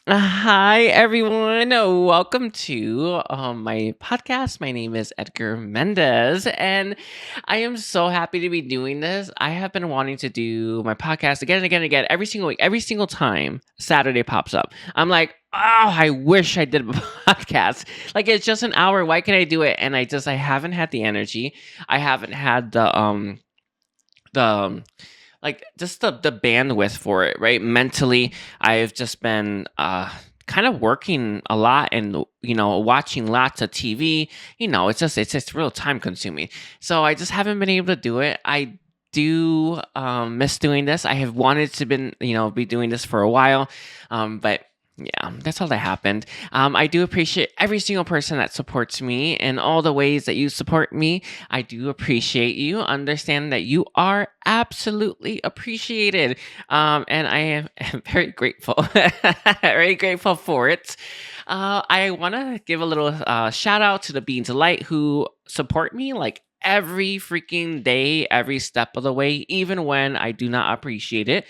Hi, everyone. Welcome to my podcast. My name is Edgar Mendez, and I am so happy to be doing this. I have been wanting to do my podcast again and again and again every single week. Every single time Saturday pops up, I'm like, oh, I wish I did a podcast. Like, it's just an hour. Why can't I do it? And I haven't had the energy. I haven't had the like just the bandwidth for it, right? Mentally, I've just been kind of working a lot and watching lots of TV. It's just real time consuming. So I just haven't been able to do it. I do miss doing this. I have wanted to be doing this for a while, but yeah, that's all that happened. I do appreciate every single person that supports me and all the ways that you support me. I do appreciate you. Understand that you are absolutely appreciated. And I am very grateful, very grateful for it. I want to give a little shout out to the Beans of Light who support me like every freaking day, every step of the way, even when I do not appreciate it.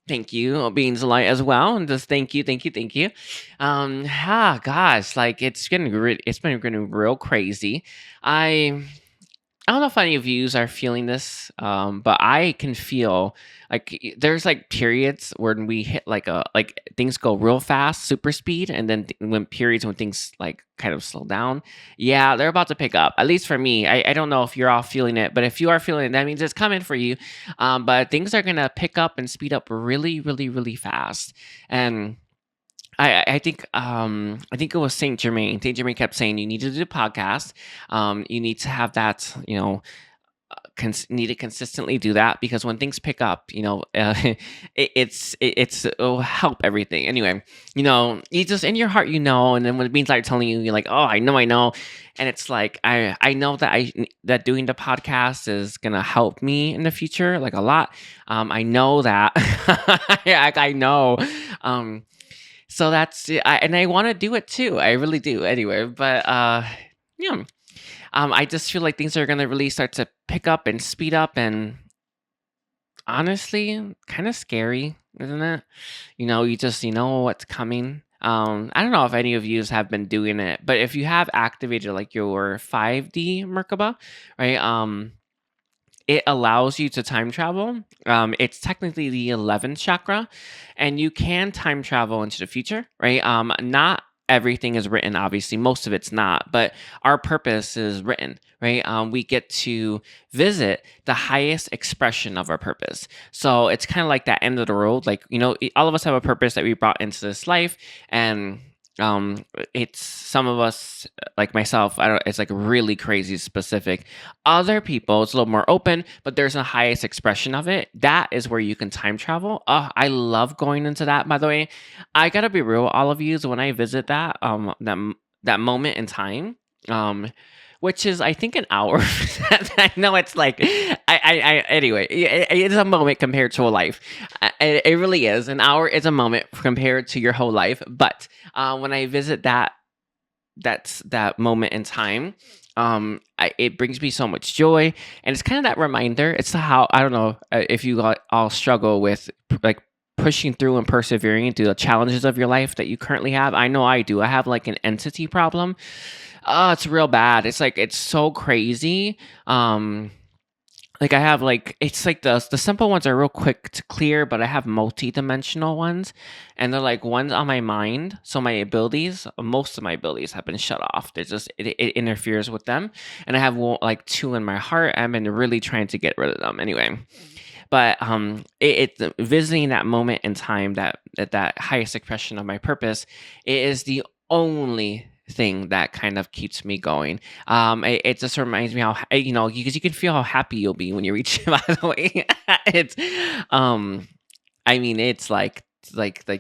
Thank you, Beans of Light, as well, and just thank you, thank you, thank you. Gosh, like it's been getting real crazy. I I don't know if any of you are feeling this, but I can feel like there's like periods when we hit like things go real fast, super speed, and then when periods when things like kind of slow down. Yeah, they're about to pick up. At least for me, I don't know if you're all feeling it, but if you are feeling it, that means it's coming for you. But things are gonna pick up and speed up really, really, really fast, and I think it was Saint Germain. Saint Germain kept saying you need to do the podcast. You need to have that. Need to consistently do that because when things pick up, it'll help everything. Anyway, you just in your heart, and then when it means like telling you, you're like, oh, I know, and it's like I know that that doing the podcast is gonna help me in the future like a lot. I know that. Yeah, like, I know. So that's and I want to do it too. I really do. Anyway, but yeah. I just feel like things are gonna really start to pick up and speed up, and honestly, kind of scary, isn't it? You know what's coming. I don't know if any of you have been doing it, but if you have activated like your 5D Merkaba, right? It allows you to time travel. It's technically the 11th chakra, and you can time travel into the future, right? Not everything is written, obviously, most of it's not, but our purpose is written, right? We get to visit the highest expression of our purpose. So it's kind of like that end of the road. Like, all of us have a purpose that we brought into this life, and um it's some of us like myself, I don't it's like really crazy specific. Other people, it's a little more open, but there's a highest expression of it. That is where you can time travel. I love going into that, by the way. I gotta be real, all of you, so when I visit that moment in time, um, which is I think an hour. I know it's like anyway, it's a moment compared to a life. It really is. An hour is a moment compared to your whole life. But when I visit that moment in time, it brings me so much joy, and it's kind of that reminder. It's how I don't know if you all struggle with like pushing through and persevering through the challenges of your life that you currently have. I know I do. I have like an entity problem. Oh, it's real bad. It's like it's so crazy. Like I have like it's like the simple ones are real quick to clear, but I have multi-dimensional ones, and they're like ones on my mind. So my abilities, most of my abilities have been shut off. It interferes with them, and I have like two in my heart. I've been really trying to get rid of them anyway. But it's visiting that moment in time, that highest expression of my purpose. It is the only thing that kind of keeps me going. It just reminds me how because you can feel how happy you'll be when you reach. By the way, it's I mean, it's like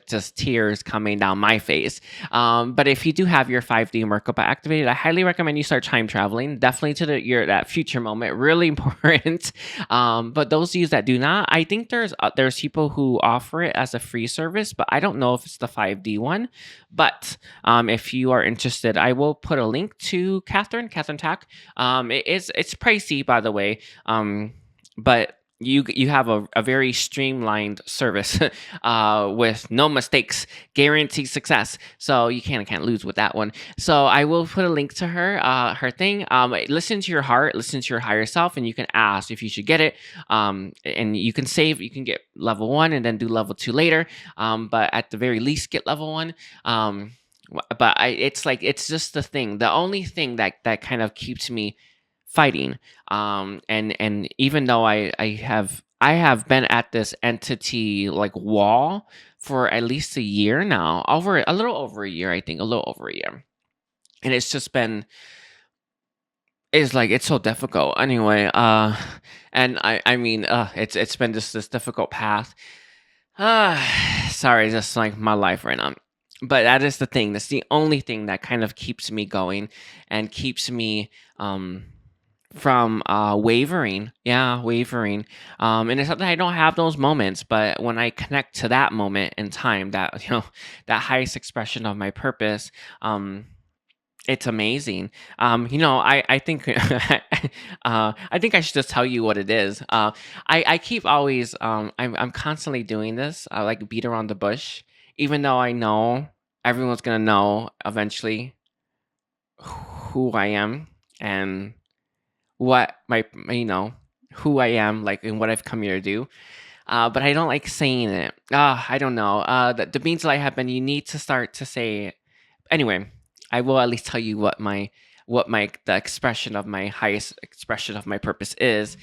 just tears coming down my face. But if you do have your 5D Merkaba activated, I highly recommend you start time traveling. Definitely to that future moment, really important. But those of you that do not, I think there's people who offer it as a free service, but I don't know if it's the 5D one. But if you are interested, I will put a link to Catherine Tack. It's pricey, by the way. But you have a very streamlined service with no mistakes, guaranteed success. So you can't lose with that one. So I will put a link to her thing. Listen to your heart, listen to your higher self, and you can ask if you should get it. And you can save. You can get level 1 and then do level 2 later. But at the very least, get level 1. But it's like it's just the thing. The only thing that kind of keeps me fighting. And even though I have been at this entity like wall for at least a year now, over a little over a year, I think, a little over a year. And it's just been it's like it's so difficult. Anyway, and I mean, it's been just this difficult path. Uh sorry, just like my life right now. But that is the thing. That's the only thing that kind of keeps me going and keeps me from wavering. Yeah, wavering. And it's not that I don't have those moments, but when I connect to that moment in time, that that highest expression of my purpose, it's amazing. I think I think I should just tell you what it is. I keep always I'm constantly doing this. I like beat around the bush, even though I know everyone's gonna know eventually who I am and what who I am, like, and what I've come here to do. But I don't like saying it. I don't know. The beans that I have been, you need to start to say. Anyway, I will at least tell you what my the expression of my highest expression of my purpose is.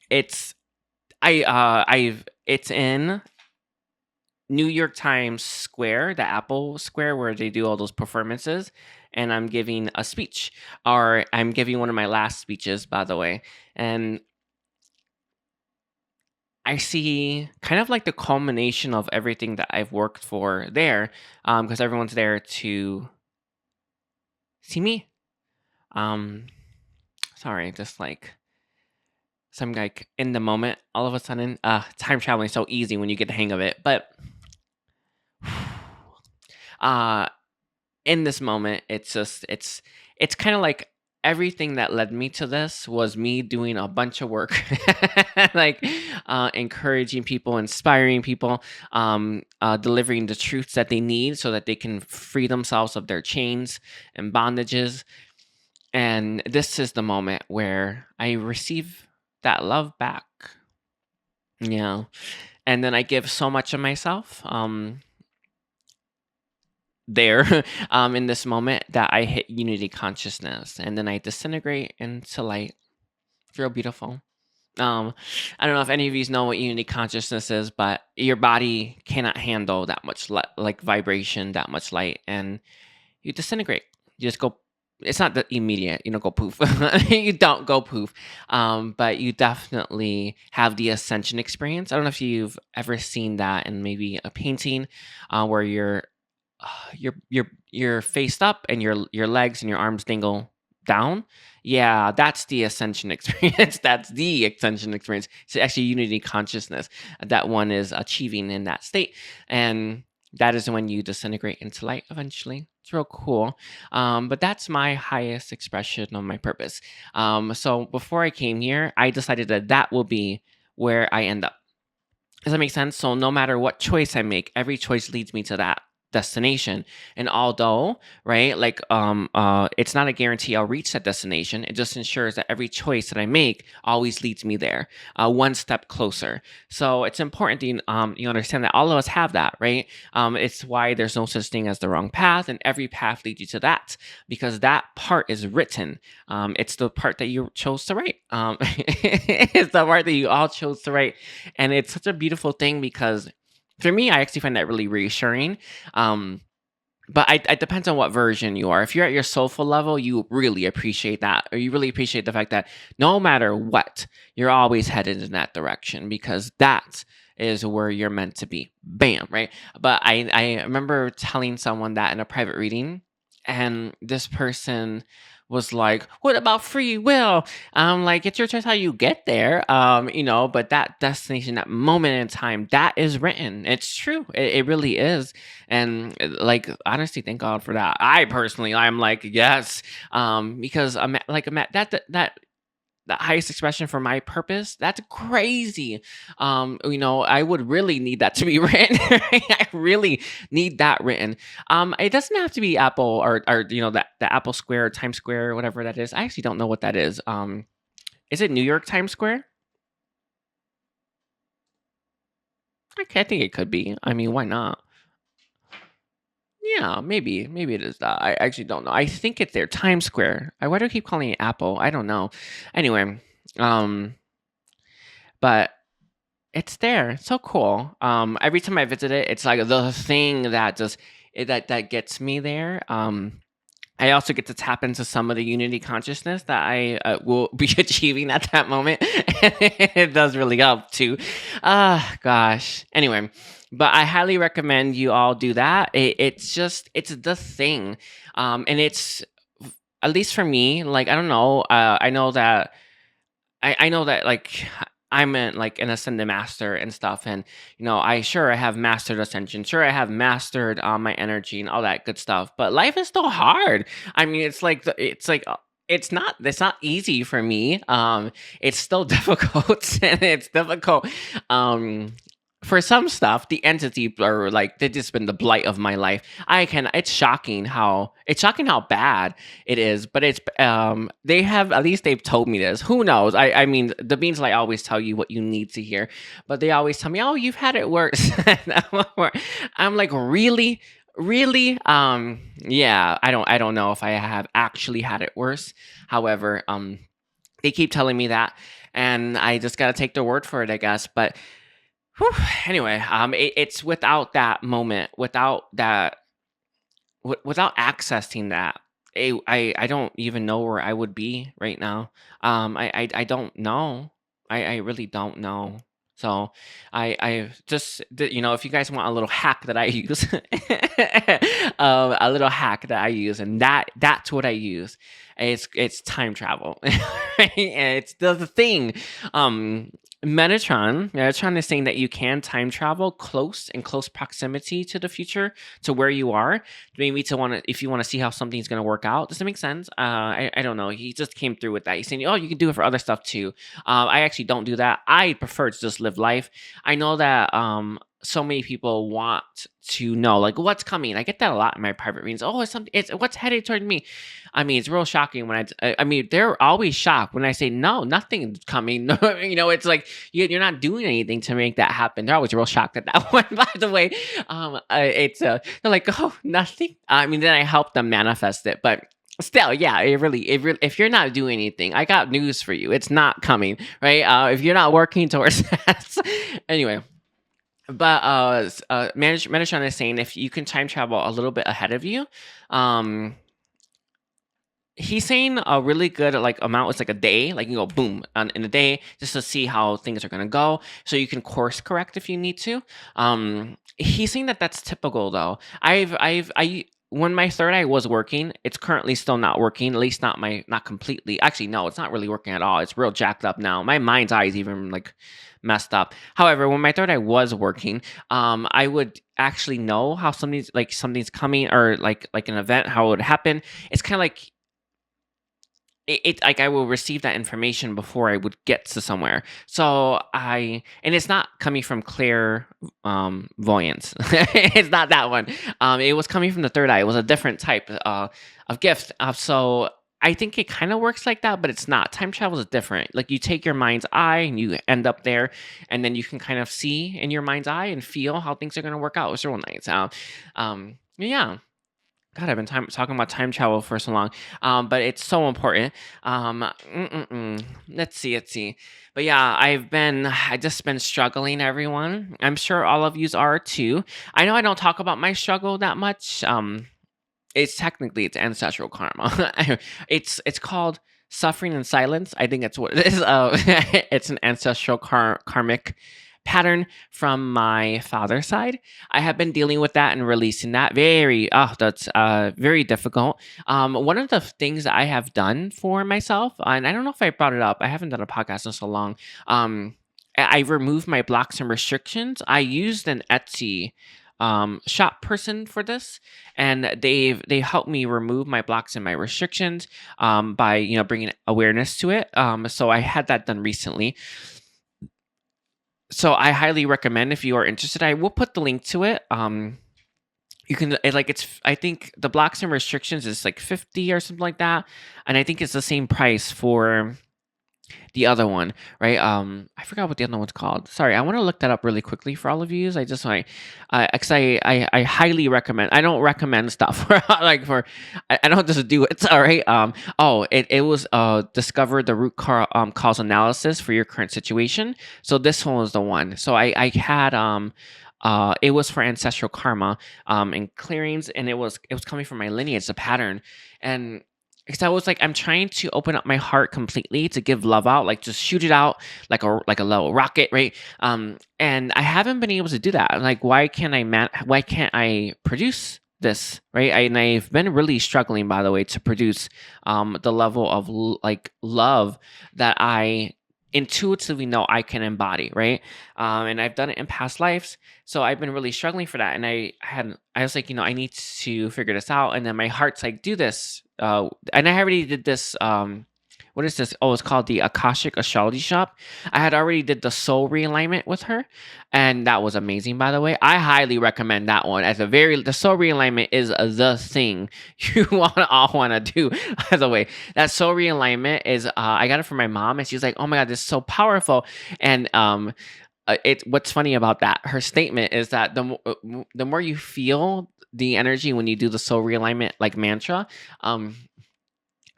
It's it's in New York Times Square, the Apple Square, where they do all those performances, and I'm giving a speech, or I'm giving one of my last speeches, by the way, and I see kind of like the culmination of everything that I've worked for there, because everyone's there to see me. Um, sorry, just like some like in the moment, all of a sudden, time traveling is so easy when you get the hang of it, but uh in this moment, it's kind of like everything that led me to this was me doing a bunch of work, like encouraging people, inspiring people, delivering the truths that they need so that they can free themselves of their chains and bondages. And this is the moment where I receive that love back. Yeah. And then I give so much of myself. There in this moment that I hit unity consciousness, and then I disintegrate into light. It's real beautiful. um I don't know if any of you know what unity consciousness is, but your body cannot handle that much like vibration, that much light, and you disintegrate. You just go. It's not that immediate, go poof. You don't go poof. But you definitely have the ascension experience. I don't know if you've ever seen that in maybe a painting, where you're faced up and your legs and your arms dangle down. Yeah, that's the ascension experience. That's the ascension experience. It's actually unity consciousness that one is achieving in that state, and that is when you disintegrate into light eventually. It's real cool. But that's my highest expression of my purpose. So before I came here, I decided that that will be where I end up. Does that make sense? So no matter what choice I make, every choice leads me to that destination. And although, right, like it's not a guarantee I'll reach that destination, it just ensures that every choice that I make always leads me there, one step closer. So it's important that you understand that all of us have that, right? It's why there's no such thing as the wrong path, and every path leads you to that, because that part is written. It's the part that you chose to write. It's the part that you all chose to write. And it's such a beautiful thing, because for me, I actually find that really reassuring. But it depends on what version you are. If you're at your soulful level, you really appreciate that, or you really appreciate the fact that no matter what, you're always headed in that direction, because that is where you're meant to be. Bam, right? But I remember telling someone that in a private reading, and this person was like, "What about free will?" I'm like, "It's your choice how you get there." But that destination, that moment in time, that is written. It's true. It really is. And like, honestly, thank God for that. I'm like, yes. Because I'm that the highest expression for my purpose. That's crazy. I would really need that to be written. Right? I really need that written. It doesn't have to be Apple or that the Apple Square or Times Square or whatever that is. I actually don't know what that is. Is it New York Times Square? Okay, I think it could be. I mean, why not? Yeah, maybe it is that. I actually don't know. I think it's there, Times Square. Why do I keep calling it Apple? I don't know. Anyway, um, but it's there. It's so cool. Every time I visit it, it's like the thing that that gets me there. I also get to tap into some of the unity consciousness that I will be achieving at that moment. It does really help too. Ah, gosh. Anyway, but I highly recommend you all do that. It's the thing. And it's, at least for me, like, I don't know. I know that like I'm like an ascended master and stuff, and I have mastered ascension, sure I have mastered my energy and all that good stuff, but life is still hard. I mean, it's not easy for me. It's still difficult, and it's difficult. For some stuff, the entity are like they've just been the blight of my life. It's shocking how bad it is, but it's they have, at least they've told me this. Who knows? I mean, the beans like always tell you what you need to hear, but they always tell me, "Oh, you've had it worse." I'm like, really, really? Yeah. I don't know if I have actually had it worse. However, they keep telling me that, and I just gotta take their word for it, I guess. But whew, anyway, it's without that moment, without accessing that, I don't even know where I would be right now. I don't know. I really don't know. So I just if you guys want a little hack that I use, a little hack that I use, and that's what I use. It's time travel, right? And it's the thing. Metatron is saying that you can time travel in close proximity to the future, to where you are. Maybe if you want to see how something's going to work out. Does that make sense? I don't know. He just came through with that. He's saying, oh, you can do it for other stuff too. I actually don't do that. I prefer to just live life. I know that so many people want to know like what's coming. I get that a lot in my private readings. Oh, it's what's headed toward me. I mean, it's real shocking when I mean, they're always shocked when I say no, nothing's coming. It's like you're not doing anything to make that happen. They're always real shocked at that one. By the way, they're like, oh, nothing. I mean, then I help them manifest it, but still, yeah, if you're not doing anything, I got news for you. It's not coming, right? If you're not working towards that, anyway. But Metatron is saying if you can time travel a little bit ahead of you, um, he's saying a really good like amount is like a day, like you go boom in a day just to see how things are gonna go, so you can course correct if you need to. He's saying that that's typical though. I when my third eye was working, it's currently still not working. At least not completely. Actually, no, it's not really working at all. It's real jacked up now. My mind's eye is even like messed up. However, when my third eye was working, I would actually know how something's coming, or like an event, how it would happen. It's kind of like it like I will receive that information before I would get to somewhere. And it's not coming from clear voyance. It's not that one. It was coming from the third eye. It was a different type of gift. So I think it kind of works like that, but it's not. Time travel is different. Like you take your mind's eye and you end up there, and then you can kind of see in your mind's eye and feel how things are going to work out. It's real nice. Yeah. God, I've been talking about time travel for so long, but it's so important. Let's see. But yeah, I just been struggling, everyone. I'm sure all of yous are too. I know I don't talk about my struggle that much. It's ancestral karma. It's called suffering in silence. I think that's what it is. It's an ancestral karmic pattern from my father's side. I have been dealing with that and releasing that. That's very difficult. One of the things that I have done for myself, and I don't know if I brought it up, I haven't done a podcast in so long. I removed my blocks and restrictions. I used an Etsy shop person for this, and they helped me remove my blocks and my restrictions by bringing awareness to it. So I had that done recently. So I highly recommend, if you are interested, I will put the link to it. You can it's, I think the blocks and restrictions is like 50 or something like that, and I think it's the same price for the other one, right? I forgot what the other one's called. Sorry, I want to look that up really quickly for all of you. I just like, cause I highly recommend. I don't recommend stuff for I don't just do it. All right. It was discover the cause analysis for your current situation. So this one was the one. So I had it was for ancestral karma and clearings, and it was coming from my lineage, the pattern, and because I was like, I'm trying to open up my heart completely to give love out, like just shoot it out like a little rocket, right? And I haven't been able to do that. Like, why can't I produce this, right? And I've been really struggling, by the way, to produce the level of like love that I intuitively know I can embody, right? And I've done it in past lives, so I've been really struggling for that. And I was like, I need to figure this out. And then my heart's like, do this. And I already did this. What is this? Oh, it's called the Akashic Astrology Shop. I had already did the soul realignment with her, and that was amazing, by the way. I highly recommend that one. The soul realignment is the thing you all want to do. By the way, that soul realignment is I got it from my mom, and she's like, "Oh my god, this is so powerful." And what's funny about that? Her statement is that the more you feel the energy when you do the soul realignment like mantra,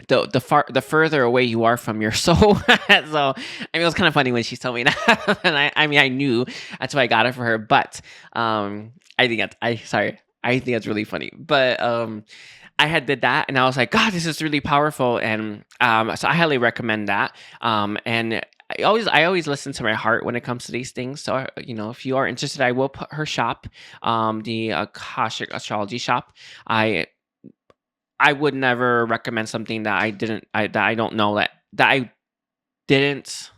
the further away you are from your soul. So I mean, it was kind of funny when she told me that, and I knew that's why I got it for her. But I think that's really funny. But I had did that, and I was like, God, this is really powerful, and so I highly recommend that. And I always listen to my heart when it comes to these things. So if you are interested, I will put her shop, the Akashic Astrology Shop. I would never recommend something that I don't know that I didn't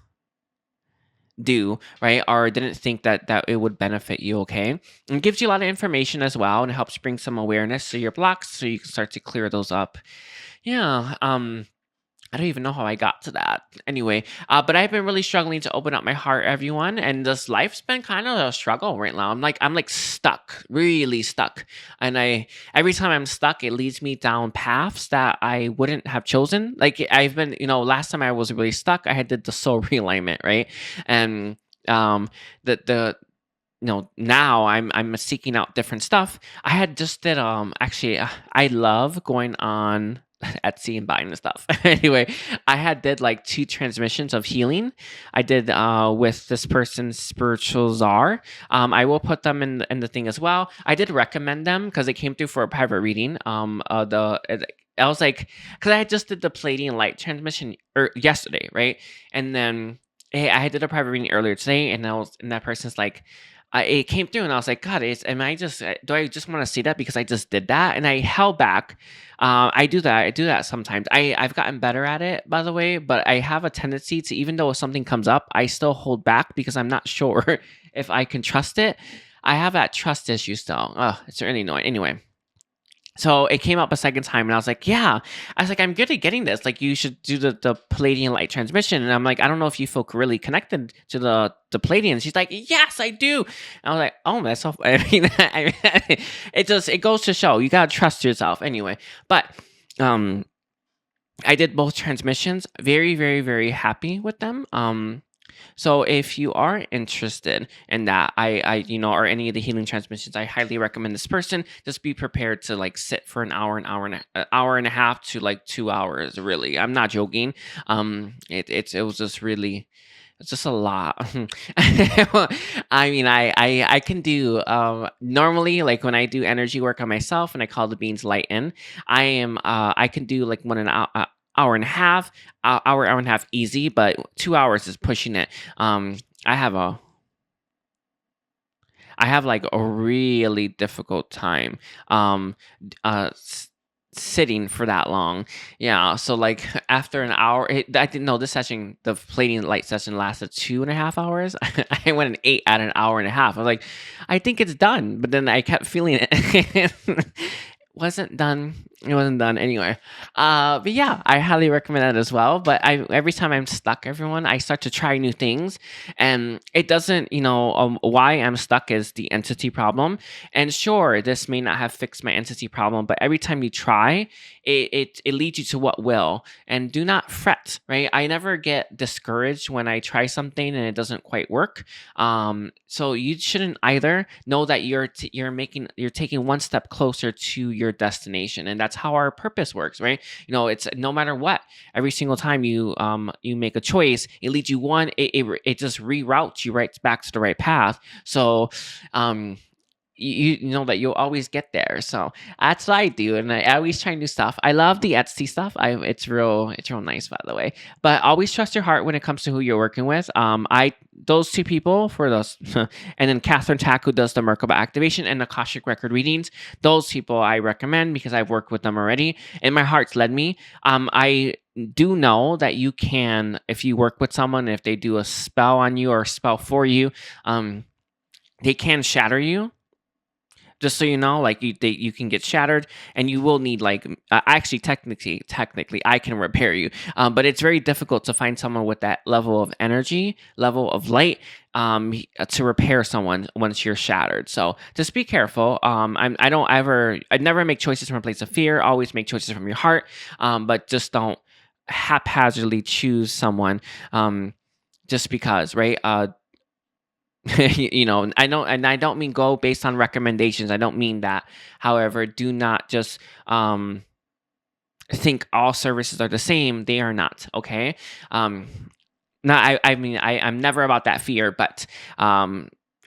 do, right, or didn't think that it would benefit you. Okay, and it gives you a lot of information as well, and it helps bring some awareness to your blocks, so you can start to clear those up. Yeah. I don't even know how I got to that. Anyway, but I've been really struggling to open up my heart, everyone, and this life's been kind of a struggle right now. I'm like stuck, really stuck, and every time I'm stuck, it leads me down paths that I wouldn't have chosen. Like I've been, last time I was really stuck, I had did the soul realignment, right, and the now I'm seeking out different stuff. I had just did actually I love going on Etsy and buying the stuff. Anyway, I had did like 2 transmissions of healing. I did with this person's spiritual czar. I will put them in the thing as well. I did recommend them because they came through for a private reading. I was like, because I just did the Palladian light transmission yesterday, right? And then I did a private reading earlier today, and that person's like, it came through, and I was like, God, do I just want to see that because I just did that? And I held back. I do that. I do that sometimes. I've gotten better at it, by the way, but I have a tendency to, even though something comes up, I still hold back because I'm not sure if I can trust it. I have that trust issue still. It's really annoying. Anyway. So it came up a second time, and I was like, yeah. I was like, I'm good at getting this. Like, you should do the Palladian light transmission. And I'm like, I don't know if you feel really connected to the Palladian. She's like, yes, I do. And I was like, oh, that's so. I mean, it goes to show you gotta trust yourself. Anyway, but I did both transmissions. Very, very, very happy with them. So if you are interested in that, or any of the healing transmissions, I highly recommend this person. Just be prepared to like sit for an hour and a half to like 2 hours. Really, I'm not joking. It was just really. It's just a lot. I mean, I can do normally, like when I do energy work on myself and I call the beings light in. I can do like hour and a half, hour and a half easy, but 2 hours is pushing it. I have like a really difficult time. Um, uh, sitting for that long. Yeah. So like after an hour, I didn't know this session, the plating light session lasted 2.5 hours. I went and ate at an hour and a half. I was like, I think it's done. But then I kept feeling it. Wasn't done. It wasn't done anyway. But yeah, I highly recommend that as well. But every time I'm stuck, everyone, I start to try new things, and it doesn't, why I'm stuck is the entity problem. And sure, this may not have fixed my entity problem, but every time you try, it leads you to what will. And do not fret, right? I never get discouraged when I try something and it doesn't quite work. So you shouldn't either. Know that you're taking one step closer to your destination, and that's how our purpose works, right? It's no matter what. Every single time you make a choice, it leads you it just reroutes you right back to the right path. So you know that you'll always get there. So that's what I do, and I always try new stuff. I love the Etsy stuff. It's real nice, by the way. But always trust your heart when it comes to who you're working with. Those two people for those, and then Catherine Tack, who does the Merkaba activation and Akashic record readings. Those people I recommend because I've worked with them already, and my heart's led me. I do know that you can, if you work with someone, if they do a spell on you or a spell for you, they can shatter you. Just so you know, like you can get shattered, and you will need like actually technically I can repair you, but it's very difficult to find someone with that level of energy, level of light, to repair someone once you're shattered. So just be careful. I never make choices from a place of fear. Always make choices from your heart, but just don't haphazardly choose someone, just because, right? I don't mean go based on recommendations. I don't mean that. However, do not just think all services are the same. They are not. Okay. I'm never about that fear, but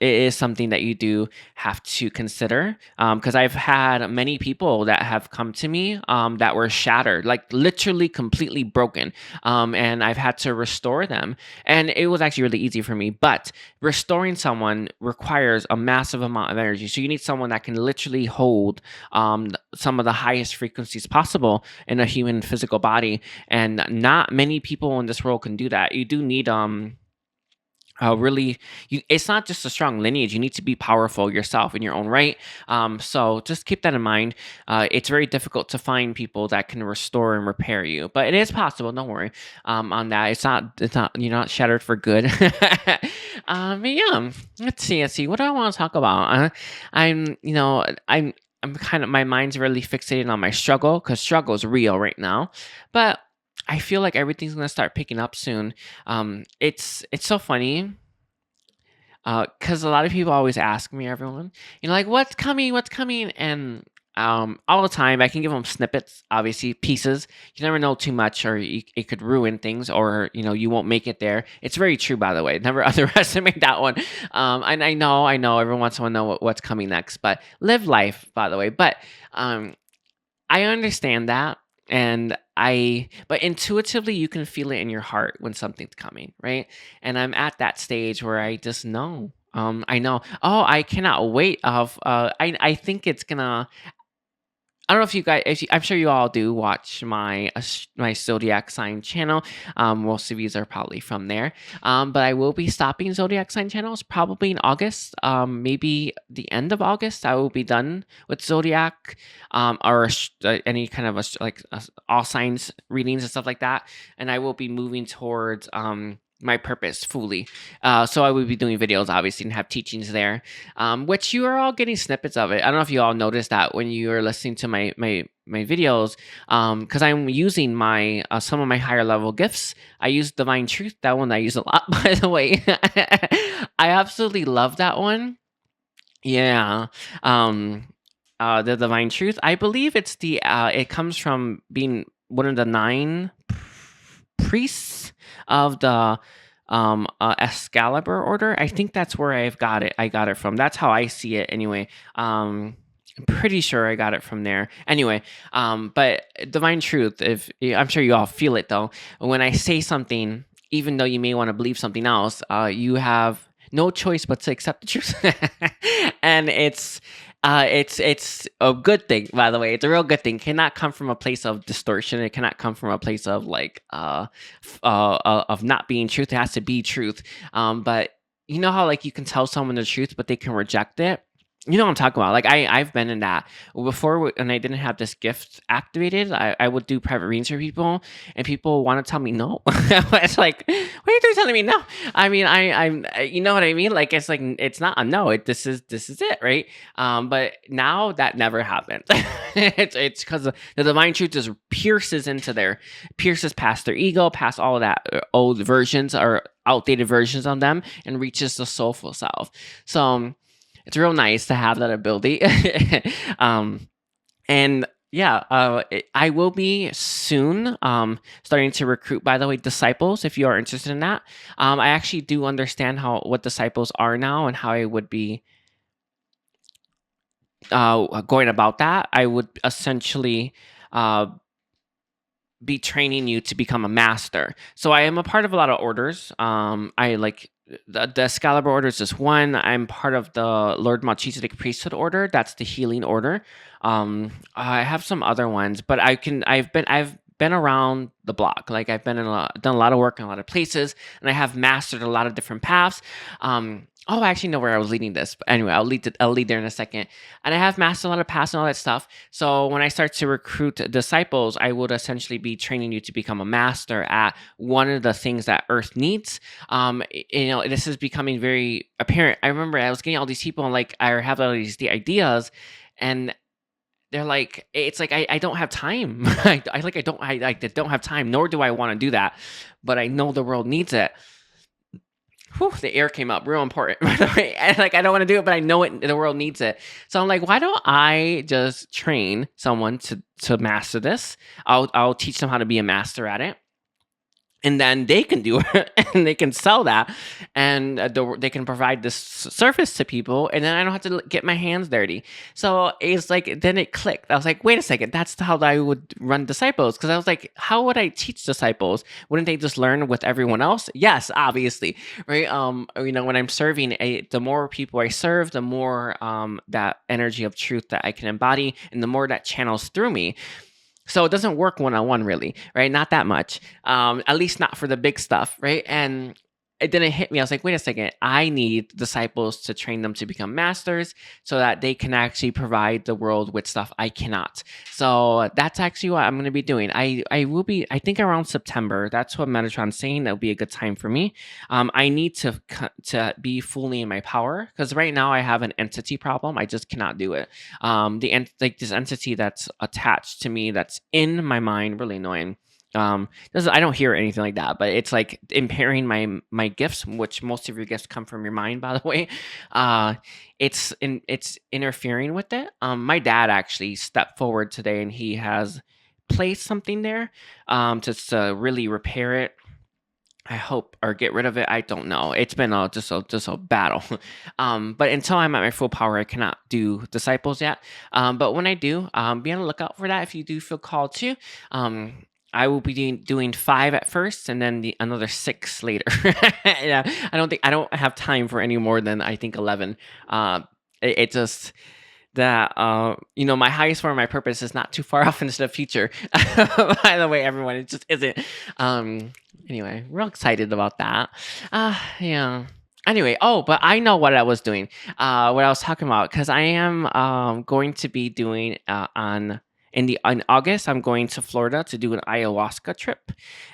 it is something that you do have to consider, because I've had many people that have come to me that were shattered, like literally completely broken, and I've had to restore them, and it was actually really easy for me. But restoring someone requires a massive amount of energy, so you need someone that can literally hold some of the highest frequencies possible in a human physical body, and not many people in this world can do that. You do need it's not just a strong lineage. You need to be powerful yourself in your own right. So just keep that in mind. It's very difficult to find people that can restore and repair you, but it is possible. Don't worry on that. It's not you're not shattered for good. But yeah, let's see what do I want to talk about. I'm kind of, my mind's really fixated on my struggle, because struggle is real right now, but I feel like everything's gonna start picking up soon. It's so funny, because a lot of people always ask me, everyone, like what's coming, and all the time I can give them snippets, obviously pieces. You never know too much, or it could ruin things, or you won't make it there. It's very true, by the way. Never underestimate that one. And I know everyone wants to know what's coming next, but live life, by the way. But I understand that. But intuitively you can feel it in your heart when something's coming, right? And I'm at that stage where I just know. I know. Oh, I cannot wait. I think it's gonna. I don't know if you guys, I'm sure you all do watch my zodiac sign channel. Most of these are probably from there. But I will be stopping zodiac sign channels probably in August. Maybe the end of August, I will be done with zodiac, or any kind of all signs readings and stuff like that. And I will be moving towards my purpose fully. So I will be doing videos, obviously, and have teachings there, which you are all getting snippets of it. I don't know if you all noticed that when you are listening to my videos, because I'm using my some of my higher level gifts. I use Divine Truth, that one I use a lot, by the way. I absolutely love that one. Yeah. The Divine Truth, I believe it comes from being one of the 9 priests of the Excalibur order. I think that's where I got it from. That's how I see it anyway. I'm pretty sure I got it from there. Anyway, but Divine Truth, I'm sure you all feel it though. When I say something, even though you may want to believe something else, you have no choice but to accept the truth. And it's It's a good thing, by the way. It's a real good thing. Cannot come from a place of distortion. It cannot come from a place of like of not being truth. It has to be truth. But you know how like you can tell someone the truth, but they can reject it. You know what I'm talking about. Like I've been in that before when I didn't have this gift activated. I would do private readings for people, and people want to tell me no. It's like, why are you telling me no? I mean, you know what I mean? Like it's like it's not a no. This is it, right? But now that never happens. It's because the divine truth just pierces past their ego, past all of that old versions or outdated versions of them, and reaches the soulful self. So it's real nice to have that ability. um, and yeah, I will be soon starting to recruit, by the way, disciples if you are interested in that. I actually do understand what disciples are now and how I would be going about that. I would essentially uh, be training you to become a master. So I am a part of a lot of orders. I like the Excalibur order is just one. I'm part of the Lord Melchizedek priesthood order. That's the healing order. I have some other ones, but I've been around the block. Like I've done a lot of work in a lot of places, and I have mastered a lot of different paths. I actually know where I was leading this, but anyway, I'll lead there in a second. And I have mastered a lot of paths and all that stuff. So when I start to recruit disciples, I would essentially be training you to become a master at one of the things that Earth needs. This is becoming very apparent. I remember I was getting all these people and like I have all these the ideas, and they're like, it's like I don't have time. I don't have time, nor do I want to do that. But I know the world needs it. Whew, the air came up real important, by the way. And like I don't want to do it, but I know it. The world needs it. So I'm like, why don't I just train someone to master this? I'll teach them how to be a master at it, and then they can do it and they can sell that, and they can provide this service to people, and then I don't have to get my hands dirty. So it's like then it clicked. I was like, wait a second, that's how I would run disciples, because I was like, how would I teach disciples? Wouldn't they just learn with everyone else? Yes, obviously, right? When I'm serving, the more people I serve, the more that energy of truth that I can embody, and the more that channels through me. So it doesn't work one-on-one really, right? Not that much. At least not for the big stuff, right? And it didn't hit me. I was like, wait a second. I need disciples to train them to become masters so that they can actually provide the world with stuff I cannot. So that's actually what I'm going to be doing. I will be, I think around September. That's what Metatron's saying. That'll be a good time for me. I need to be fully in my power, because right now I have an entity problem. I just cannot do it. This entity that's attached to me, that's in my mind, really annoying. I don't hear anything like that, but it's like impairing my gifts, which most of your gifts come from your mind, by the way. It's interfering with it. My dad actually stepped forward today, and he has placed something there to really repair it. I hope, or get rid of it. I don't know. It's been just a battle. But until I'm at my full power, I cannot do disciples yet. But when I do, be on the lookout for that. If you do feel called to, I will be doing 5 at first, and then another 6 later. Yeah, I don't have time for any more than I think 11. It just that my highest form of my purpose is not too far off into the future. By the way, everyone, it just isn't. Anyway, real excited about that. Yeah. Anyway, but I know what I was doing. What I was talking about, because I am going to be doing in August. I'm going to Florida to do an ayahuasca trip,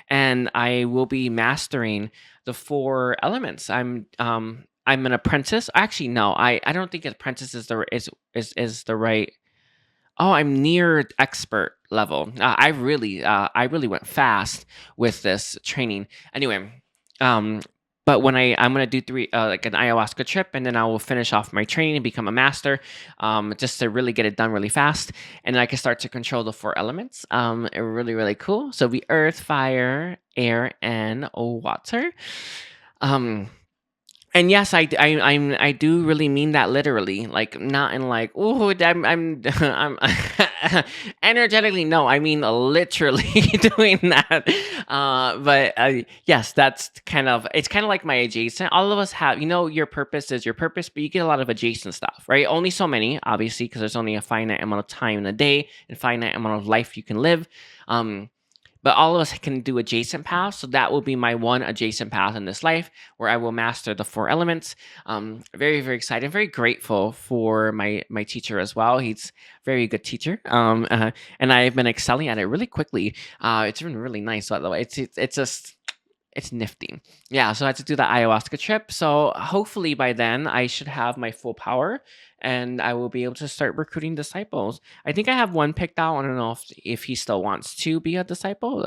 and I will be mastering the 4 elements. I'm an apprentice. Actually, no, I don't think apprentice is the right. Oh, I'm near expert level. I really went fast with this training. Anyway, but when I'm gonna do 3 like an ayahuasca trip, and then I will finish off my training and become a master, just to really get it done really fast, and then I can start to control the 4 elements. Really really cool. So the earth, fire, air, and water. Um And yes, I do really mean that literally, like not in like, oh, I'm energetically. No, I mean literally doing that. But yes, that's kind of, it's kind of like my adjacent. All of us have, your purpose is your purpose, but you get a lot of adjacent stuff, right? Only so many, obviously, because there's only a finite amount of time in a day and finite amount of life you can live. Um, but all of us can do adjacent paths. So that will be my one adjacent path in this life where I will master the four elements. Very, very excited. Very grateful for my teacher as well. He's a very good teacher. And I've been excelling at it really quickly. It's been really nice, by the way. It's just, it's nifty. Yeah, so I had to do the ayahuasca trip. So hopefully by then I should have my full power and I will be able to start recruiting disciples. I think I have one picked out. I don't know if he still wants to be a disciple.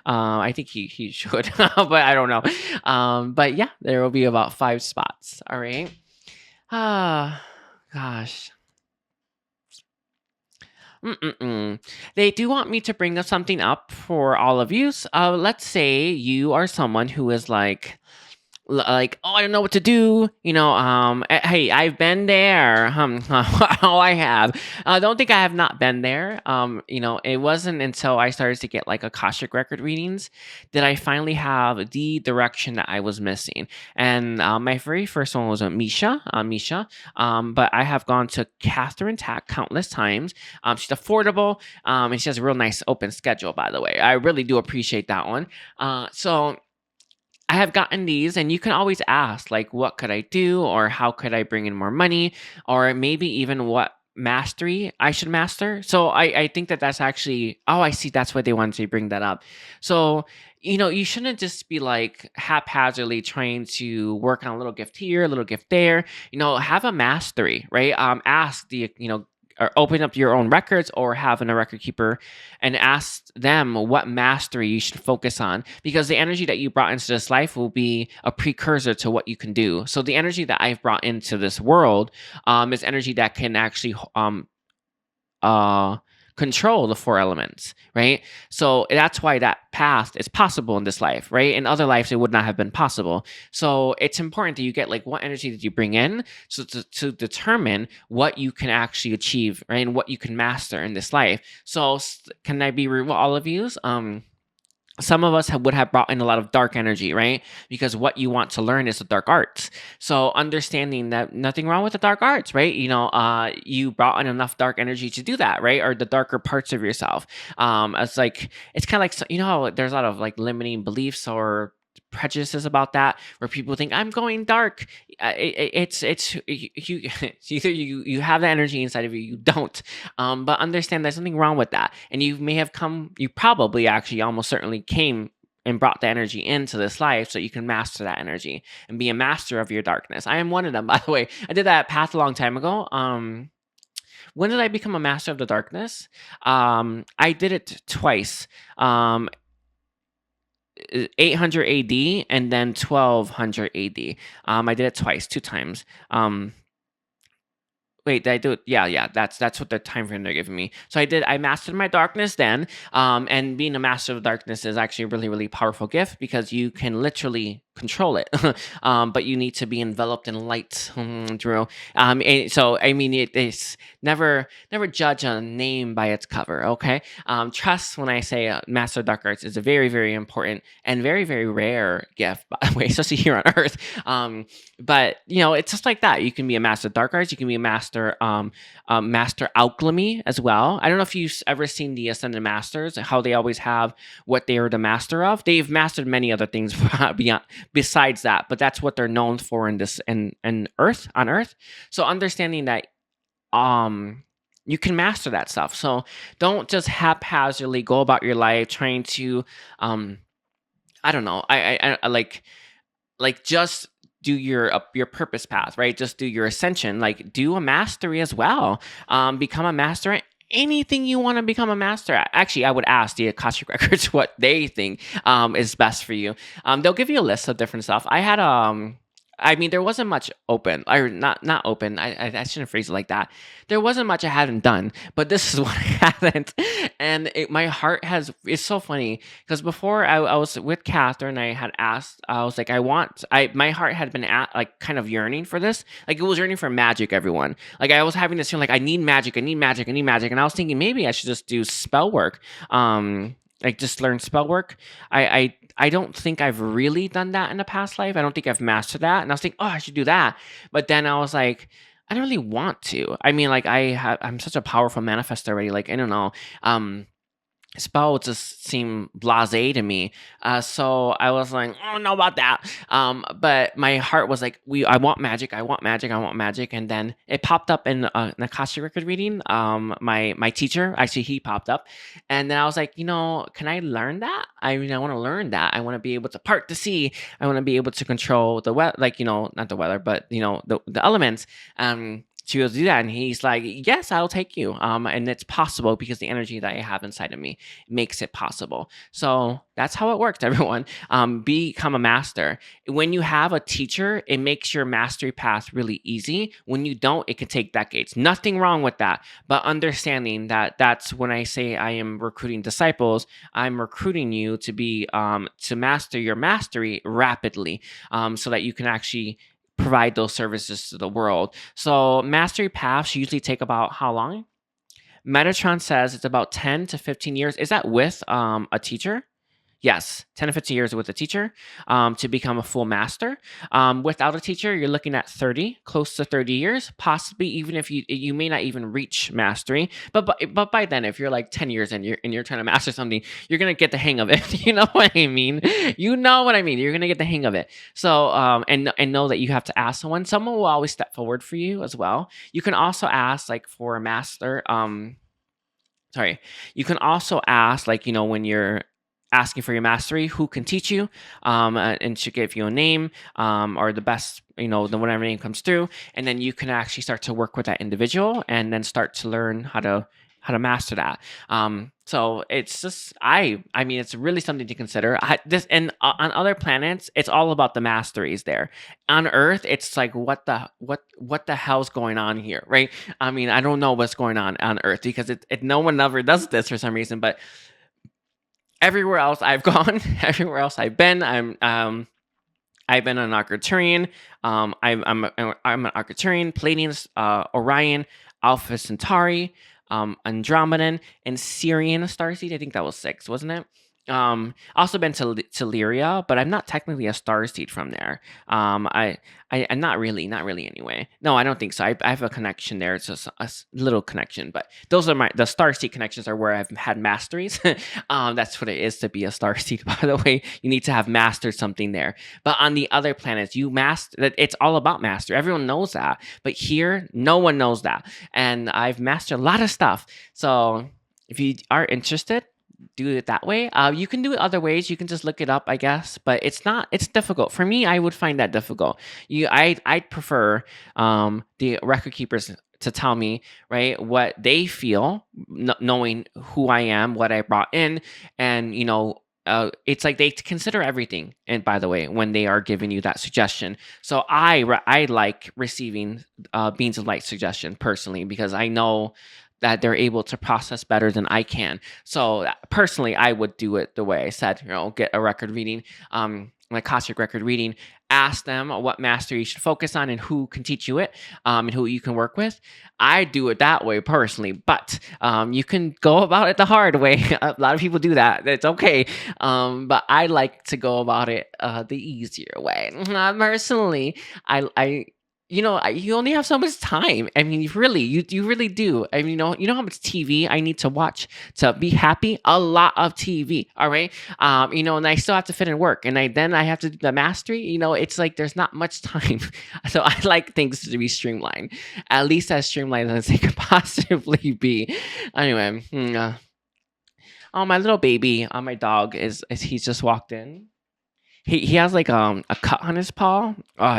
I think he should, but I don't know. But yeah, there will be about 5 spots. All right. Ah, gosh. Mm-mm-mm. They do want me to bring up something up for all of you. Let's say you are someone who is like, oh, I don't know what to do, hey, I've been there. Oh, I have. I don't think I have not been there. It wasn't until I started to get like Akashic record readings that I finally have the direction that I was missing. And my very first one was Misha. But I have gone to Catherine Tack countless times. She's affordable, and she has a real nice open schedule, by the way. I really do appreciate that one. So I have gotten these, and you can always ask, like, what could I do, or how could I bring in more money, or maybe even what mastery I should master. So I think that that's actually, oh, I see, that's why they wanted to bring that up. So, you shouldn't just be like haphazardly trying to work on a little gift here, a little gift there. Have a mastery, right? Ask or open up your own records or having a record keeper and ask them what mastery you should focus on, because the energy that you brought into this life will be a precursor to what you can do. So the energy that I've brought into this world is energy that can actually uh control the four elements, right? So that's why that path is possible in this life, right? In other lives it would not have been possible. So it's important that you get like, what energy did you bring in, so to determine what you can actually achieve, right? And what you can master in this life. So can I be real with all of you? Some of us would have brought in a lot of dark energy, right? Because what you want to learn is the dark arts. So understanding that nothing wrong with the dark arts, right? You brought in enough dark energy to do that, right? Or the darker parts of yourself. It's kind of like, how there's a lot of like limiting beliefs or prejudices about that, where people think I'm going dark. It's you it's either you have the energy inside of you, you don't. But understand there's something wrong with that, and you probably actually almost certainly came and brought the energy into this life so you can master that energy and be a master of your darkness. I am one of them, by the way. I did that path a long time ago. When did I become a master of the darkness? I did it twice. 800 AD and then 1200 AD. I did it twice, 2 times. Wait, did I do it? Yeah. That's what the time frame they're giving me. So I mastered my darkness then. And being a master of darkness is actually a really, really powerful gift, because you can literally control it. But you need to be enveloped in light, Drew. So I mean, it's never judge a name by its cover. Okay. Trust when I say master of dark arts is a very, very important and very, very rare gift, by the way, especially here on Earth. But it's just like that. You can be a master of dark arts. You can be a master alchemy as well. I don't know if you've ever seen the Ascended Masters, how they always have what they are the master of. They've mastered many other things besides that, but that's what they're known for in this on Earth. So understanding that you can master that stuff. So don't just haphazardly go about your life trying to I don't know. I like just do your purpose path, right? Just do your ascension. Like, do a mastery as well. Become a master at anything you want to become a master at. Actually, I would ask the Akashic records what they think is best for you. They'll give you a list of different stuff. I had I mean, there wasn't much open, or not open. I shouldn't phrase it like that. There wasn't much I hadn't done, but this is what I hadn't. And my heart has. It's so funny because before I was with Catherine, I had asked. I was like, my heart had been like kind of yearning for this. Like it was yearning for magic. Everyone. Like I was having this feeling like I need magic. I need magic. I need magic. And I was thinking maybe I should just do spell work. Like just learn spell work. I don't think I've really done that in the past life. I don't think I've mastered that. And I was thinking, oh, I should do that. But then I was like, I don't really want to. I mean, like I'm such a powerful manifestor already. Like I don't know. Spell would just seem blasé to me. So I was like, I don't know about that. But my heart was like, I want magic, I want magic, I want magic. And then it popped up in an Akashic record reading. My teacher, actually, he popped up. And then I was like, can I learn that? I mean, I want to learn that. I want to be able to part the sea. I want to be able to control the weather, like, not the weather, but, the elements. To be able to do that. And he's like, yes, I'll take you. And it's possible because the energy that I have inside of me makes it possible. So that's how it works, everyone. Become a master. When you have a teacher, it makes your mastery path really easy. When you don't, it can take decades. Nothing wrong with that. But understanding that that's when I say I am recruiting disciples, I'm recruiting you to be to master your mastery rapidly, so that you can actually provide those services to the world. So mastery paths usually take about how long? Metatron says it's about 10 to 15 years. Is that with a teacher? Yes, 10 to 15 years with a teacher to become a full master. Without a teacher, you're looking at 30, close to 30 years, possibly even if you may not even reach mastery. But by then, if you're like 10 years and you're trying to master something, you're going to get the hang of it. You know what I mean? You know what I mean? You're going to get the hang of it. So, and know that you have to ask someone. Someone will always step forward for you as well. You can also ask like for a master. Sorry. You can also ask like, when you're asking for your mastery, who can teach you, and should give you a name, or the best, whatever name comes through, and then you can actually start to work with that individual, and then start to learn how to master that. So it's just, I mean, it's really something to consider. On other planets, it's all about the masteries there. On Earth, it's like, what the hell's going on here, right? I mean, I don't know what's going on Earth because no one ever does this for some reason, but everywhere else I've gone, everywhere else I've been, I've been an Arcturian. I'm an Arcturian, Pleiadian, Orion, Alpha Centauri, Andromedan, and Syrian starseed. I think that was 6, wasn't it? Also been to Lyria, but I'm not technically a starseed from there. I'm not really anyway. No, I don't think so. I have a connection there. It's just a little connection, but those are the starseed connections are where I've had masteries. That's what it is to be a starseed. By the way, you need to have mastered something there. But on the other planets, it's all about mastery. Everyone knows that, but here, no one knows that. And I've mastered a lot of stuff. So if you are interested, do it that way. You can do it other ways. You can just look it up, I guess, but it's difficult. For me, I would find that difficult. I'd prefer the record keepers to tell me, right, what they feel, knowing who I am, what I brought in, and it's like they consider everything. And by the way, when they are giving you that suggestion, so I like receiving beings of light suggestion personally, because I know that they're able to process better than I can. So personally, I would do it the way I said, get a record reading, an Akashic record reading, ask them what master you should focus on and who can teach you it, and who you can work with. I do it that way personally, but you can go about it the hard way. A lot of people do that. It's okay. But I like to go about it the easier way. Personally, I you only have so much time. I mean, you really do. I mean, you know how much TV I need to watch to be happy? A lot of TV. All right. And I still have to fit in work, and then I have to do the mastery. It's like there's not much time. So I like things to be streamlined, at least as streamlined as they could possibly be. Anyway, my little baby, my dog he's just walked in. He has like a cut on his paw. Oh,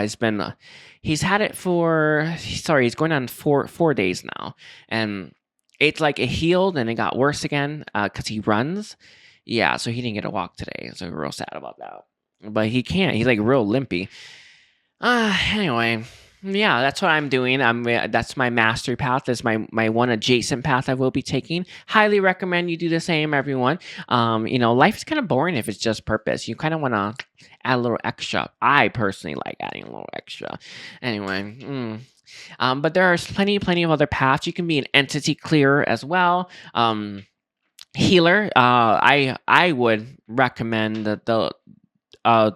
he's had it he's going on 4 days now, and it's like it healed and it got worse again because he runs. Yeah, so he didn't get a walk today, so we're real sad about that. But he can't. He's like real limpy. Anyway, yeah, that's what I'm doing. That's my mastery path. Is my one adjacent path I will be taking. Highly recommend you do the same, everyone. Life's kind of boring if it's just purpose. You kind of want to add a little extra. I personally like adding a little extra. Anyway, but there are plenty of other paths. You can be an entity clearer as well. Healer. I would recommend uh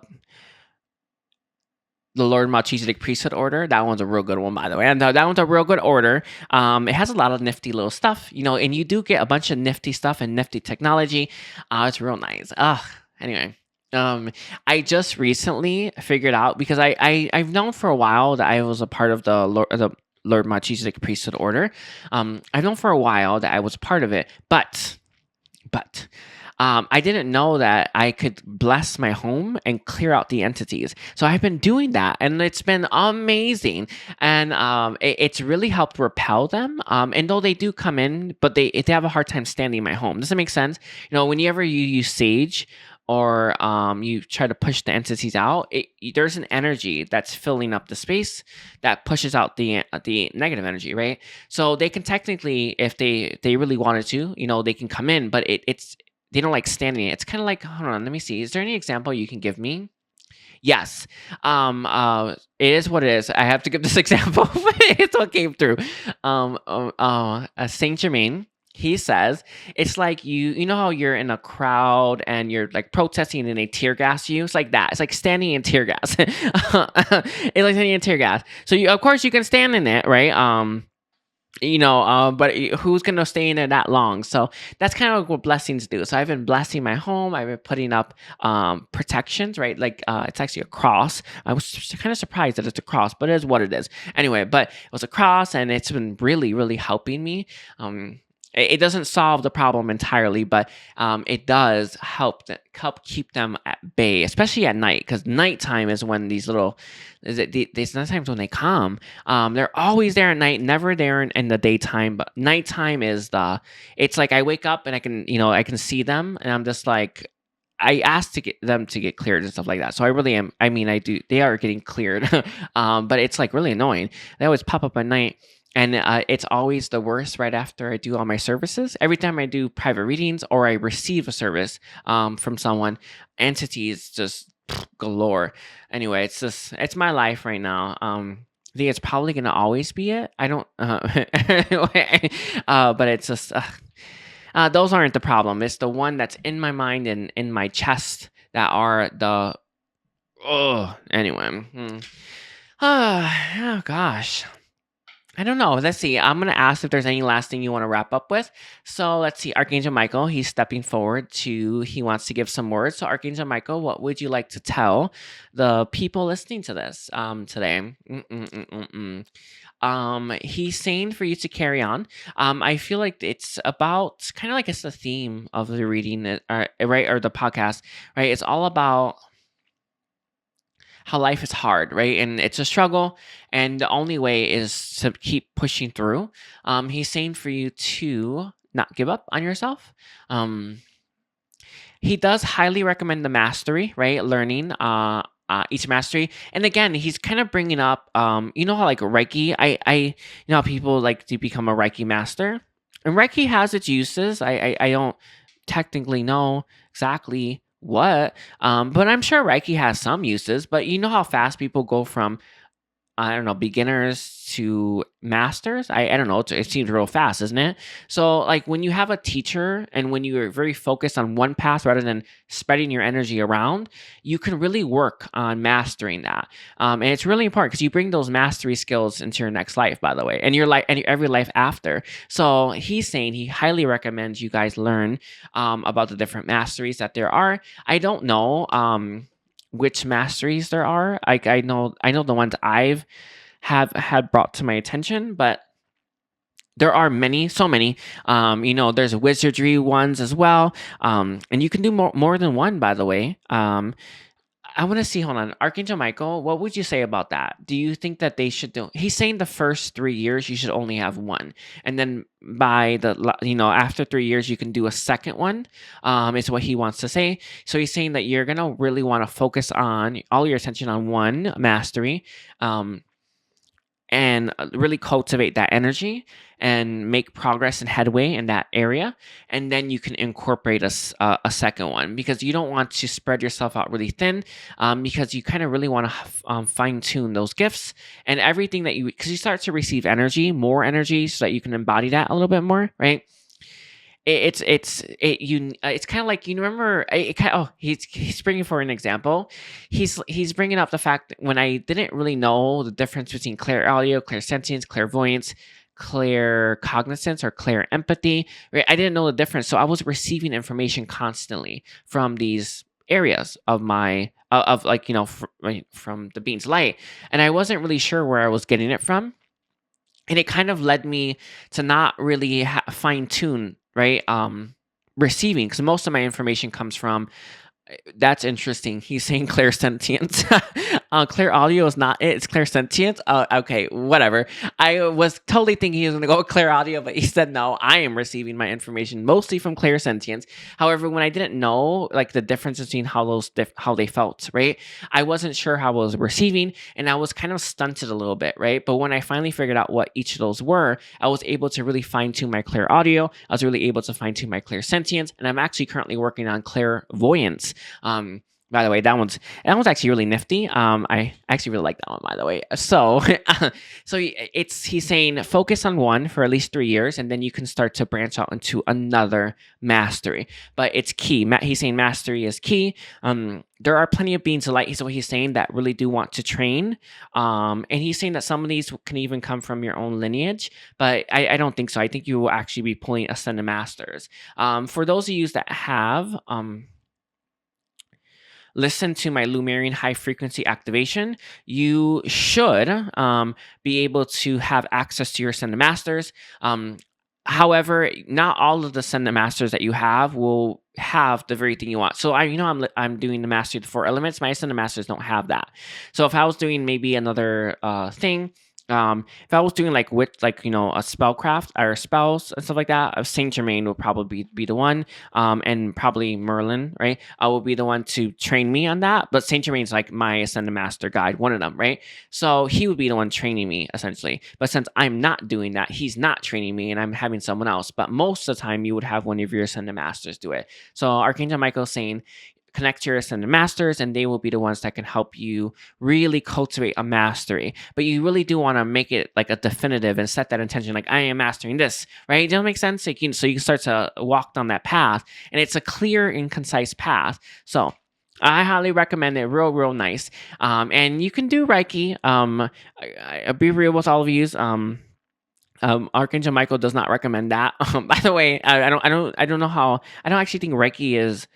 the Lord Melchizedek priesthood order. That one's a real good one, by the way. And that one's a real good order. It has a lot of nifty little stuff, and you do get a bunch of nifty stuff and nifty technology. It's real nice. Anyway. I just recently figured out, because I've known for a while that I was a part of the Lord Melchizedek priesthood order. I've known for a while that I was part of it, but I didn't know that I could bless my home and clear out the entities. So I've been doing that, and it's been amazing. And it's really helped repel them. And though they do come in, but they have a hard time standing in my home. Does that make sense? Whenever you use sage, or you try to push the entities out, there's an energy that's filling up the space that pushes out the negative energy, right? So they can technically, if they really wanted to, they can come in, but it's they don't like standing. It's kind of like, hold on, let me see. Is there any example you can give me? Yes. It is what it is. I have to give this example. It's what came through. Saint Germain. He says it's like you know how you're in a crowd and you're like protesting and they tear gas you. It's like that. It's like standing in tear gas. It's like standing in tear gas. So of course you can stand in it, right? But who's gonna stay in it that long? So that's kind of what blessings do. So I've been blessing my home. I've been putting up protections, right? Like it's actually a cross. I was kind of surprised that it's a cross, but it is what it is. Anyway, but it was a cross, and it's been really, really helping me. It doesn't solve the problem entirely, but it does help keep them at bay, especially at night, because nighttime is when these times when they come. They're always there at night, never there in the daytime, but nighttime is it's like I wake up and I can see them, and I'm just like, I asked to get them to get cleared and stuff like that. So I really am. I mean, I do. They are getting cleared, but it's like really annoying. They always pop up at night. And it's always the worst right after I do all my services. Every time I do private readings or I receive a service from someone, entities just galore. Anyway, it's my life right now. I think it's probably gonna always be it. I don't, but it's just those aren't the problem. It's the one that's in my mind and in my chest that are the. Oh, anyway. Oh gosh. I don't know. Let's see. I'm going to ask if there's any last thing you want to wrap up with. So let's see. Archangel Michael, he's stepping forward he wants to give some words. So Archangel Michael, what would you like to tell the people listening to this today? He's saying for you to carry on. I feel like it's about kind of like it's the theme of the reading, right? Or the podcast, right? It's all about how life is hard, right? And it's a struggle, and the only way is to keep pushing through. He's saying for you to not give up on yourself. He does highly recommend the mastery, right? Learning each mastery. And again, he's kind of bringing up, you know how like Reiki, you know how people like to become a Reiki master? And Reiki has its uses. I don't technically know exactly what, but I'm sure Reiki has some uses. But you know how fast people go from, I don't know, beginners to masters? I don't know. It seems real fast, isn't it? So, like, when you have a teacher and when you're very focused on one path rather than spreading your energy around, you can really work on mastering that. And it's really important because you bring those mastery skills into your next life, by the way, and your life and every life after. So, he's saying he highly recommends you guys learn about the different masteries that there are. I don't know. Which masteries there are. I know the ones I've have had brought to my attention, but there are many, so many. There's wizardry ones as well. And you can do more than one, by the way. I want to see. Hold on, Archangel Michael. What would you say about that? Do you think that they should do? He's saying the first 3 years you should only have one, and then by after 3 years you can do a second one. Is what he wants to say. So he's saying that you're gonna really want to focus on all your attention on one mastery. Um, and really cultivate that energy and make progress and headway in that area, and then you can incorporate a second one, because you don't want to spread yourself out really thin, because you kind of really want to fine tune those gifts and everything that because you start to receive more energy, so that you can embody that a little bit more, right? It's kind of like, you remember, he's bringing for an example. He's bringing up the fact that when I didn't really know the difference between clear audio, clear sentience, clairvoyance, clear cognizance, or clear empathy, right? I didn't know the difference, so I was receiving information constantly from these areas of my of like, from the being's light, and I wasn't really sure where I was getting it from, and it kind of led me to not really fine tune, right, receiving, because most of my information comes from. That's interesting. He's saying clairsentience. Clear audio is not it. It's clairsentience. Okay, whatever. I was totally thinking he was going to go with clear audio, but he said no. I am receiving my information mostly from clairsentience. However, when I didn't know like the difference between how they felt, right, I wasn't sure how I was receiving, and I was kind of stunted a little bit, right. But when I finally figured out what each of those were, I was able to really fine tune my clear audio. I was really able to fine tune my clairsentience, and I'm actually currently working on clairvoyance. By the way, that one's actually really nifty. I actually really like that one, by the way. So, he's saying focus on one for at least 3 years, and then you can start to branch out into another mastery. But it's key. He's saying mastery is key. There are plenty of beings of light. So he's saying that really do want to train. And he's saying that some of these can even come from your own lineage, but I don't think so. I think you will actually be pulling ascended masters. For those of you that have listen to my Lumerian high frequency activation, you should be able to have access to your Ascended Masters. However, not all of the Ascended Masters that you have will have the very thing you want. So I'm doing the Mastery of the Four Elements. My Ascended Masters don't have that. So if I was doing maybe another thing, if I was doing a spellcraft or spells and stuff like that, Saint Germain will probably be the one, and probably Merlin, right? I will be the one to train me on that. But Saint Germain's like my Ascended Master guide, one of them, right? So he would be the one training me essentially. But since I'm not doing that, he's not training me, and I'm having someone else. But most of the time, you would have one of your Ascended Masters do it. So Archangel Michael is saying, connect to your Ascended Masters, and they will be the ones that can help you really cultivate a mastery. But you really do want to make it like a definitive and set that intention, like I am mastering this, right? Does that make sense? So you can start to walk down that path, and it's a clear and concise path. So I highly recommend it. Real nice. And you can do Reiki. I'll be real with all of you. Archangel Michael does not recommend that. By the way, I don't know how. I don't actually think Reiki is.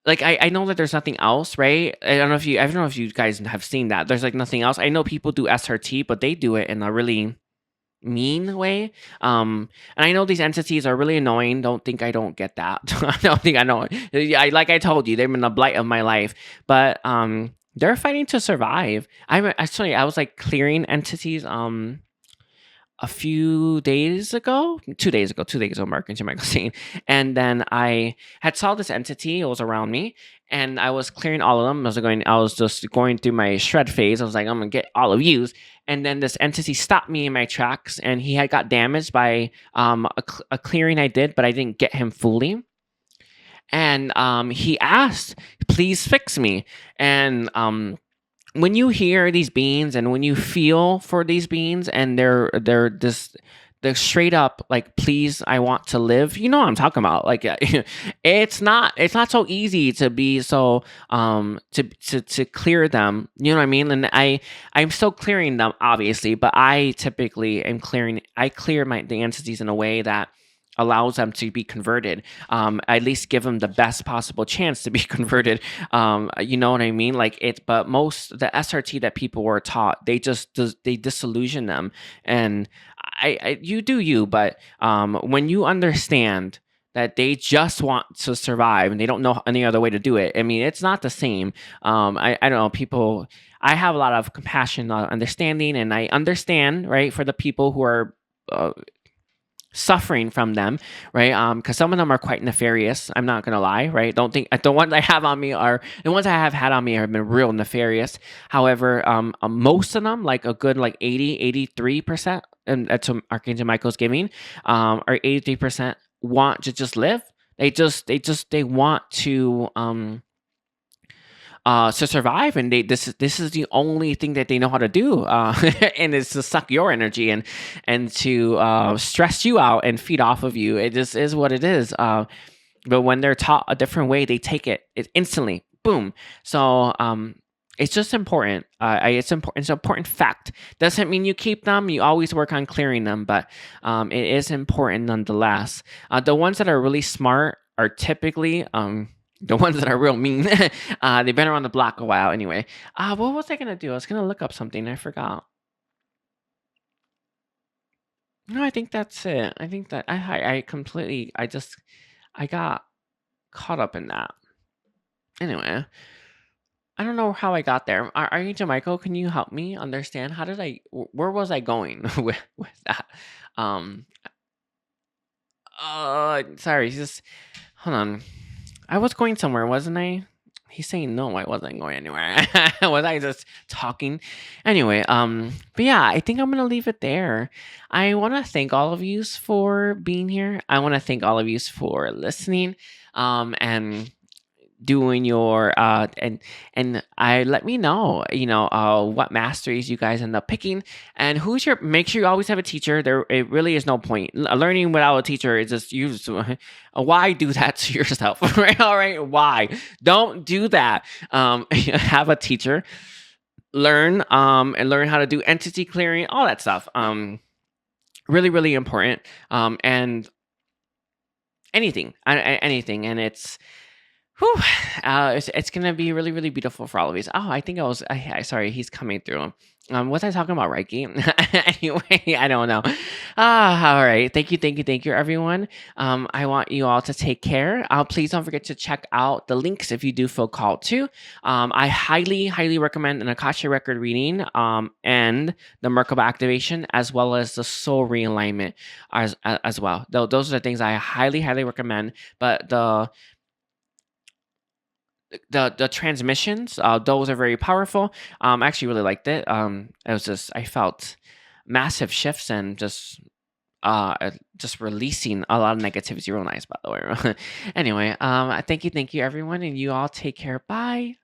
Like I know that there's nothing else, right? I don't know if you guys have seen that. There's like nothing else. I know people do SRT, but they do it in a really mean way. And I know these entities are really annoying. Don't think I don't get that. I don't think I know. Like I told you, they've been the blight of my life. But they're fighting to survive. I was like clearing entities a few days ago, 2 days ago, Mark and Michael scene. And then I had saw this entity, it was around me, and I was clearing all of them. I was just going through my shred phase. I was like, I'm gonna get all of yous. And then this entity stopped me in my tracks, and he had got damaged by a clearing I did, but I didn't get him fully. And he asked, please fix me. And when you hear these beings and when you feel for these beings, and they're straight up like, please, I want to live, you know what I'm talking about. Like it's not so easy to be so to clear them, you know what I mean? And I'm still clearing them, obviously, but I typically clear the entities in a way that allows them to be converted, at least give them the best possible chance to be converted. You know what I mean? But most the SRT that people were taught, they disillusion them. And you do you, but when you understand that they just want to survive and they don't know any other way to do it. I mean, it's not the same. I don't know, people. I have a lot of compassion, understanding, and I understand, right, for the people who are uh, suffering from them, right? Because some of them are quite nefarious. I'm not gonna lie, right? Don't think the ones I have on me are the ones I have had on me have been real nefarious. However, most of them, like a good like 83%, and that's what Archangel Michael's giving, or 83% want to just live. They want to survive, and this is the only thing that they know how to do, and it's to suck your energy and to stress you out and feed off of you. It just is what it is. But when they're taught a different way, they take it instantly, boom. So it's just important. It's an important fact. Doesn't mean you keep them. You always work on clearing them, but it is important nonetheless. The ones that are really smart are typically the ones that are real mean. They've been around the block a while anyway. What was I gonna do? I was gonna look up something. I forgot. No, I think that's it. I think that I completely I got caught up in that. Anyway, I don't know how I got there. Are you Michael? Can you help me understand how did where was I going with that? Um. Sorry. Just hold on. I was going somewhere, wasn't I? He's saying no, I wasn't going anywhere. Was I just talking? Anyway, but yeah, I think I'm gonna leave it there. I wanna thank all of you for being here. I wanna thank all of you for listening. And doing your and I let me know, what masteries you guys end up picking, and who's your make sure you always have a teacher. There it really is no point learning without a teacher. It's just you why do that to yourself? Right, all right, why don't do that? Have a teacher, learn and learn how to do entity clearing, all that stuff. Really, really important. And anything, and it's whew, it's gonna be really, really beautiful for all of us. Oh, I think sorry, he's coming through. Was I talking about Reiki? Anyway, I don't know. All right. Thank you, everyone. I want you all to take care. Please don't forget to check out the links if you do feel called to. I highly, highly recommend an Akashic record reading, and the Merkaba activation, as well as the soul realignment as well. Those are the things I highly, highly recommend. But the transmissions, those are very powerful. I actually really liked it. It was just I felt massive shifts and just releasing a lot of negativity. Real nice, by the way. Anyway, thank you everyone, and you all take care. Bye.